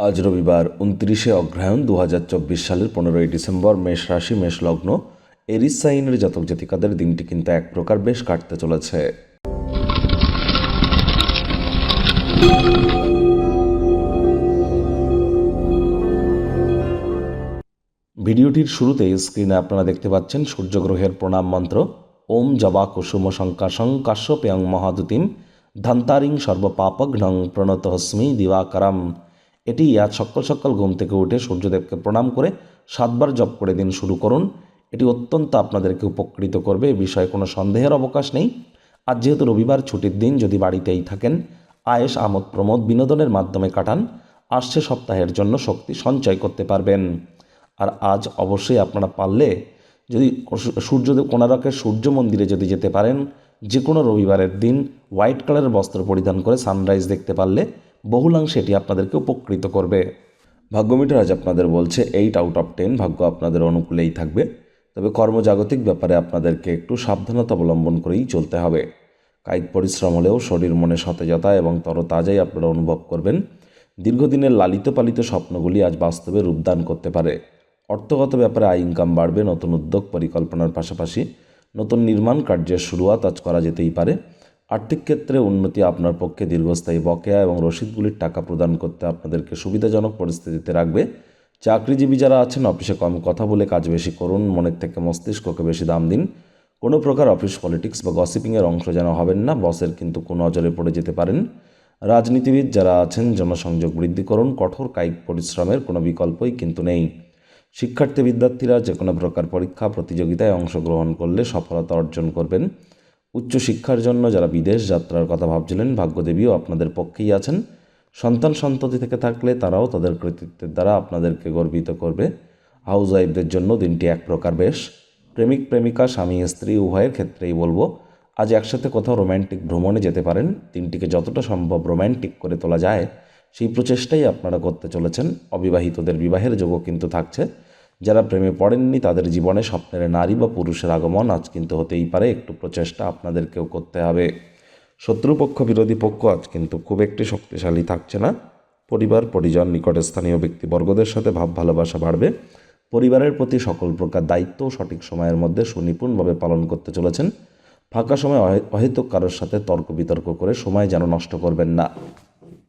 আজ রবিবার ২৯শে অগ্রহায়ণ ২০২৪ সালের ১৫ই ডিসেম্বর। মেষ রাশি, মেষ লগ্ন, এরিস সাইনের জাতক জাতিকাদের দিনটি কিন্তু এক প্রকার বেশ কাটতে চলেছে। ভিডিওটির শুরুতেই স্ক্রিনে আপনারা দেখতে পাচ্ছেন সূর্যগ্রহের প্রণাম মন্ত্র। ওম জবা কুসুম শঙ্কাশং কাশ্যপেয়ং মহাদুতিম ধান্তারিং সর্বপাপঘ্নং প্রণতহস্মি দিবাকরম। এটি আজ সকাল সকাল ঘুম থেকে উঠে সূর্যদেবকে প্রণাম করে 7 বার জপ করে দিন শুরু করুন। এটি অত্যন্ত আপনাদেরকে উপকৃত করবে, এ বিষয়ে কোনো সন্দেহের অবকাশ নেই। আজ যেহেতু রবিবার ছুটির দিন, যদি বাড়িতেই থাকেন, আয়েশ আমোদ প্রমোদ বিনোদনের মাধ্যমে কাটান, আসছে সপ্তাহের জন্য শক্তি সঞ্চয় করতে পারবেন। আর আজ অবশ্যই আপনারা পারলে যদি সূর্যদেব কোণারকের সূর্য মন্দিরে যদি যেতে পারেন, যে কোনো রবিবারের দিন হোয়াইট কালারের বস্ত্র পরিধান করে সানরাইজ দেখতে পারলে বহুলাংশে এটি আপনাদেরকে উপকৃত করবে। ভাগ্যমিটার আজ আপনাদের বলছে 8/10, ভাগ্য আপনাদের অনুকূলেই থাকবে। তবে কর্মজাগতিক ব্যাপারে আপনাদেরকে একটু সাবধানতা অবলম্বন করেই চলতে হবে। কায়িক পরিশ্রম হলেও শরীর মনে সতেজতা এবং তরতাজাই আপনারা অনুভব করবেন। দীর্ঘদিনের লালিত পালিত স্বপ্নগুলি আজ বাস্তবে রূপদান করতে পারে। অর্থগত ব্যাপারে আয় ইনকাম বাড়বে। নতুন উদ্যোগ পরিকল্পনার পাশাপাশি নতুন নির্মাণ কার্যের শুরুয়াত আজ করা যেতেই পারে। আর্থিক ক্ষেত্রে উন্নতি আপনার পক্ষে দীর্ঘস্থায়ী বকেয়া এবং রসিদগুলির টাকা প্রদান করতে আপনাদেরকে সুবিধাজনক পরিস্থিতিতে রাখবে। চাকরিজীবী যারা আছেন, অফিসে কম কথা বলে কাজ বেশি করুন, মনের থেকে মস্তিষ্ককে বেশি দাম দিন। কোনো প্রকার অফিস পলিটিক্স বা গসিপিংয়ের অংশ যেন হবেন না, বসের কিন্তু কোনো নজরে পড়ে যেতে পারেন। রাজনীতিবিদ যারা আছেন, জনসংযোগ বৃদ্ধি করুন, কঠোর কায়িক পরিশ্রমের কোনো বিকল্পই কিন্তু নেই। শিক্ষার্থী বিদ্যার্থীরা যে কোনো প্রকার পরীক্ষা প্রতিযোগিতায় অংশগ্রহণ করলে সফলতা অর্জন করবেন। উচ্চশিক্ষার জন্য যারা বিদেশ যাত্রার কথা ভাবছিলেন, ভাগ্যদেবীও আপনাদের পক্ষেই আছেন। সন্তান সন্ততি থেকে থাকলে তারাও তাদের কৃতিত্বের দ্বারা আপনাদেরকে গর্বিত করবে। হাউস ওয়াইফদের জন্য দিনটি এক প্রকার বেশ। প্রেমিক প্রেমিকা, স্বামী স্ত্রী উভয়ের ক্ষেত্রেই বলবো আজ একসাথে কোথাও রোম্যান্টিক ভ্রমণে যেতে পারেন। দিনটিকে যতটা সম্ভব রোম্যান্টিক করে তোলা যায় সেই প্রচেষ্টাই আপনারা করতে চলেছেন। অবিবাহিতদের বিবাহের যোগও কিন্তু থাকছে। যারা প্রেমে পড়েননি তাদের জীবনে স্বপ্নের নারী বা পুরুষের আগমন আজ কিন্তু হতেই পারে। একটু প্রচেষ্টা আপনাদেরকেও করতে হবে। শত্রুপক্ষ বিরোধী পক্ষ আজ কিন্তু খুব একটি শক্তিশালী থাকছে না। পরিবার পরিজন নিকটে স্থানীয় ব্যক্তিবর্গদের সাথে ভাব ভালোবাসা বাড়বে। পরিবারের প্রতি সকল প্রকার দায়িত্ব সঠিক সময়ের মধ্যে সুনিপুণভাবে পালন করতে চলেছেন। ফাঁকা সময় অহেতুক কারোর সাথে তর্ক বিতর্ক করে সময় যেন নষ্ট করবেন না।